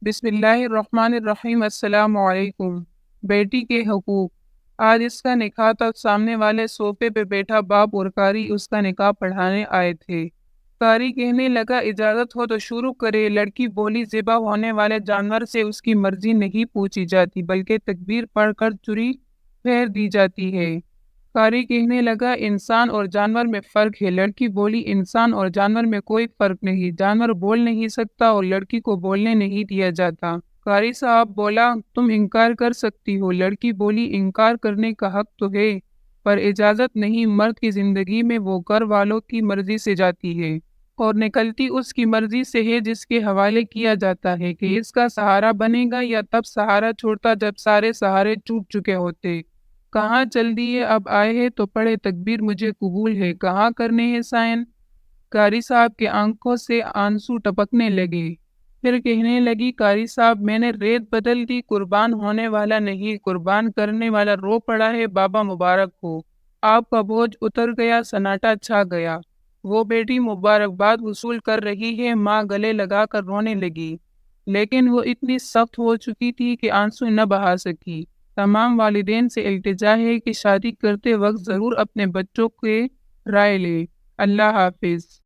بسم اللہ الرحمن الرحیم۔ السلام علیکم۔ بیٹی کے حقوق۔ آج اس کا نکاح تھا۔ سامنے والے صوفے پہ بیٹھا باپ اور قاری اس کا نکاح پڑھانے آئے تھے۔ قاری کہنے لگا اجازت ہو تو شروع کرے۔ لڑکی بولی ذبح ہونے والے جانور سے اس کی مرضی نہیں پوچھی جاتی بلکہ تکبیر پڑھ کر چھری پھیر دی جاتی ہے۔ قاری کہنے لگا انسان اور جانور میں فرق ہے۔ لڑکی بولی انسان اور جانور میں کوئی فرق نہیں، جانور بول نہیں سکتا اور لڑکی کو بولنے نہیں دیا جاتا۔ قاری صاحب بولا تم انکار کر سکتی ہو۔ لڑکی بولی انکار کرنے کا حق تو ہے پر اجازت نہیں، مرد کی زندگی میں وہ گھر والوں کی مرضی سے جاتی ہے اور نکلتی اس کی مرضی سے ہے جس کے حوالے کیا جاتا ہے کہ اس کا سہارا بنے گا یا تب سہارا چھوڑتا جب سارے سہارے ٹوٹ چکے ہوتے۔ کہاں چل دیے اب آئے ہیں تو پڑھے تکبیر مجھے قبول ہے، کہاں کرنے ہیں سائن۔ قاری صاحب کے آنکھوں سے آنسو ٹپکنے لگے۔ پھر کہنے لگی قاری صاحب میں نے ریت بدل دی، قربان ہونے والا نہیں قربان کرنے والا رو پڑا ہے، بابا مبارک ہو۔ آپ کا بوجھ اتر گیا، سناٹا چھا گیا۔ وہ بیٹی مبارکباد وصول کر رہی ہے، ماں گلے لگا کر رونے لگی، لیکن وہ اتنی سخت ہو چکی تھی کہ آنسو نہ بہا سکی۔ تمام والدین سے التجا ہے کہ شادی کرتے وقت ضرور اپنے بچوں کے رائے لیں۔ اللہ حافظ۔